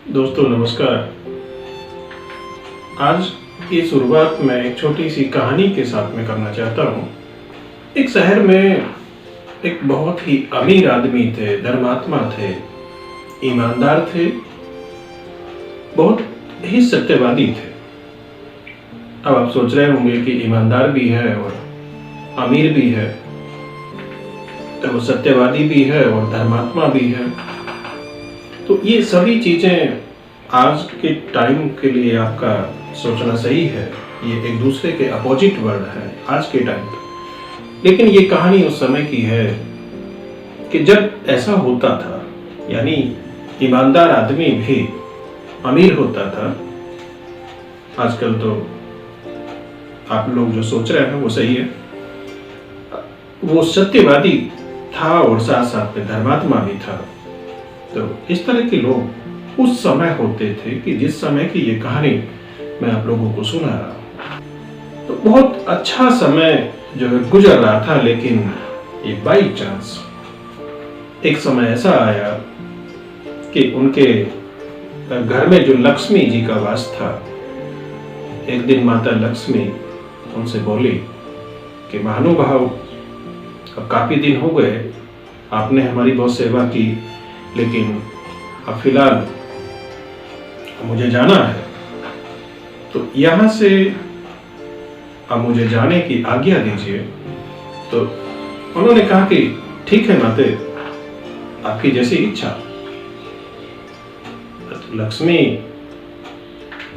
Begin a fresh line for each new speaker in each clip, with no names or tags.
दोस्तों नमस्कार। आज की शुरुआत मैं एक छोटी सी कहानी के साथ में करना चाहता हूँ। एक शहर में एक बहुत ही अमीर आदमी थे, धर्मात्मा थे, ईमानदार थे, बहुत ही सत्यवादी थे। अब आप सोच रहे होंगे कि ईमानदार भी है और अमीर भी है, तो वो सत्यवादी भी है और धर्मात्मा भी है। तो ये सभी चीज़ें आज के टाइम के लिए आपका सोचना सही है, ये एक दूसरे के अपोजिट वर्ड है आज के टाइम पे। लेकिन ये कहानी उस समय की है कि जब ऐसा होता था, यानी ईमानदार आदमी भी अमीर होता था। आजकल तो आप लोग जो सोच रहे हैं वो सही है, वो सत्यवादी था और साथ साथ में धर्मात्मा भी था। तो इस तरह के लोग उस समय होते थे कि जिस समय की ये कहानी मैं आप लोगों को सुना रहा हूं। तो बहुत अच्छा समय जो है गुजर रहा था, लेकिन ये बाई चांस एक समय ऐसा आया कि उनके घर में जो लक्ष्मी जी का वास था, एक दिन माता लक्ष्मी उनसे बोली कि महानुभाव, अब काफी दिन हो गए, आपने हमारी बहुत सेवा की, लेकिन अब फिलहाल मुझे जाना है, तो यहाँ से अब मुझे जाने की आज्ञा दीजिए। तो उन्होंने कहा कि ठीक है माते, आपकी जैसी इच्छा। लक्ष्मी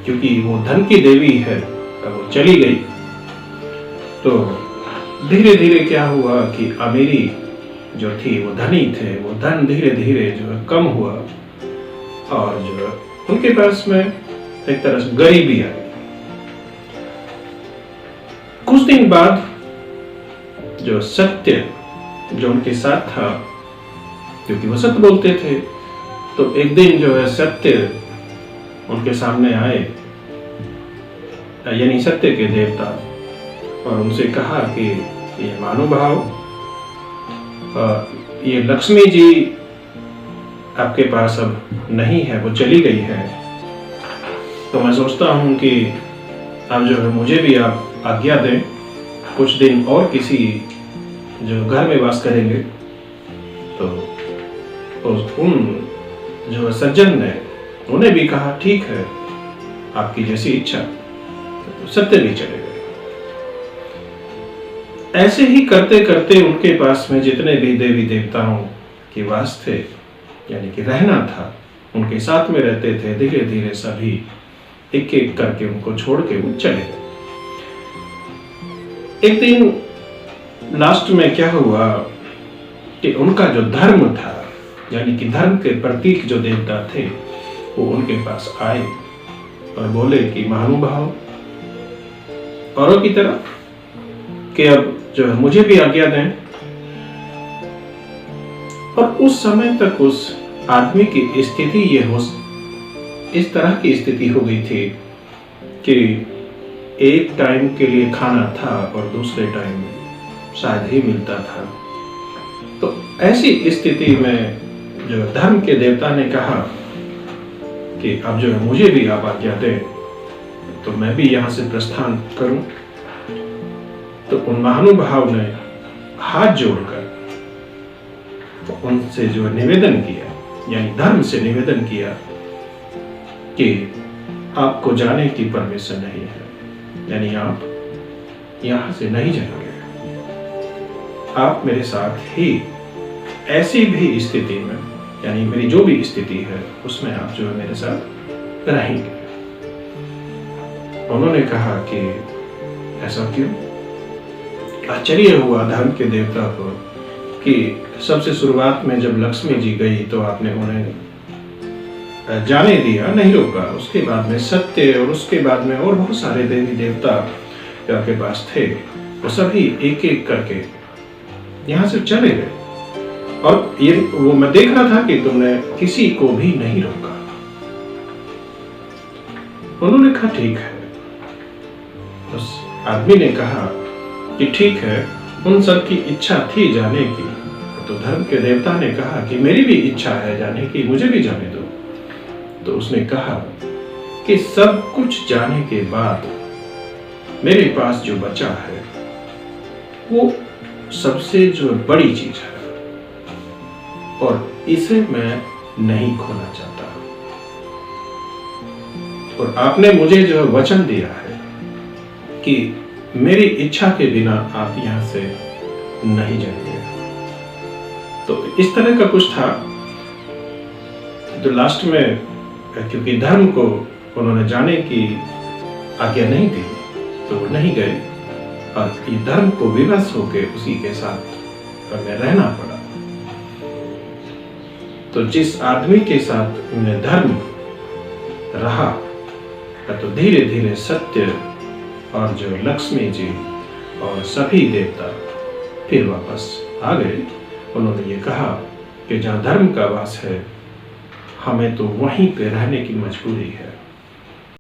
क्योंकि वो धन की देवी है, अब वो चली गई। तो धीरे धीरे क्या हुआ कि अमीरी जो थी, वो धनी थे, वो धन धीरे धीरे जो है कम हुआ और जो है उनके पास में एक तरह से गरीबी आ गई। कुछ दिन बाद जो सत्य जो उनके साथ था, क्योंकि वो सत्य बोलते थे, तो एक दिन जो है सत्य उनके सामने आए, यानी सत्य के देवता, और उनसे कहा कि ये महानुभाव, ये लक्ष्मी जी आपके पास अब नहीं है, वो चली गई है। तो मैं सोचता हूँ कि अब जो है मुझे भी आप आज्ञा दें, कुछ दिन और किसी जो घर में वास करेंगे। तो उन जो सज्जन ने उन्हें भी कहा ठीक है, आपकी जैसी इच्छा। तो सत्य भी चले गए। ऐसे ही करते करते उनके पास में जितने भी देवी देवताओं के वास थे, यानी कि रहना था, उनके साथ में रहते थे, धीरे धीरे सभी एक एक करके उनको छोड़ के वो चले गए। एक दिन लास्ट में क्या हुआ कि उनका जो धर्म था, यानी कि धर्म के प्रतीक जो देवता थे, वो उनके पास आए और बोले कि महानुभाव, औरों की तरह कि अब जो है मुझे भी आज्ञा दें। और उस समय तक उस आदमी की स्थिति ये हो, इस तरह की स्थिति हो गई थी कि एक टाइम के लिए खाना था और दूसरे टाइम शायद ही मिलता था। तो ऐसी स्थिति में जो धर्म के देवता ने कहा कि अब जो है मुझे भी आप आज्ञा दें, तो मैं भी यहाँ से प्रस्थान करूं। तो उन महानुभाव ने हाथ जोड़कर तो उनसे जो निवेदन किया, यानी धर्म से निवेदन किया कि आपको जाने की परमिशन नहीं है, यानी आप यहां से नहीं जाएंगे, आप मेरे साथ ही ऐसी भी स्थिति में, यानी मेरी जो भी स्थिति है उसमें आप जो है मेरे साथ रहेंगे। उन्होंने कहा कि ऐसा क्यों? आश्चर्य हुआ धर्म के देवता को कि सबसे शुरुआत में जब लक्ष्मी जी गई तो आपने उन्हें जाने दिया, नहीं रोका। उसके बाद में सत्य और उसके बाद में और बहुत सारे देवी देवता जो आपके पास थे, वो सभी एक एक करके यहाँ से चले गए। और ये वो मैं देख रहा था कि तुमने किसी को भी नहीं रोका। उन्होंने कहा ठीक है। उस आदमी ने कहा कि ठीक है, उन सब की इच्छा थी जाने की। तो धर्म के देवता ने कहा कि मेरी भी इच्छा है जाने की, मुझे भी जाने दो। तो उसने कहा कि सब कुछ जाने के बाद मेरे पास जो बचा है वो सबसे जो बड़ी चीज है और इसे मैं नहीं खोना चाहता। और आपने मुझे जो वचन दिया है कि मेरी इच्छा के बिना आप यहां से नहीं जाएंगे। तो इस तरह का कुछ था। तो लास्ट में क्योंकि धर्म को उन्होंने जाने की आज्ञा नहीं दी तो वो नहीं गए और ये धर्म को विवश होकर उसी के साथ हमें रहना पड़ा। तो जिस आदमी के साथ उन्हें धर्म रहा तो धीरे धीरे सत्य और जो लक्ष्मी जी और सभी देवता फिर वापस आ गए। उन्होंने ये कहा कि जहाँ धर्म का वास है हमें तो वहीं पे रहने की मजबूरी है।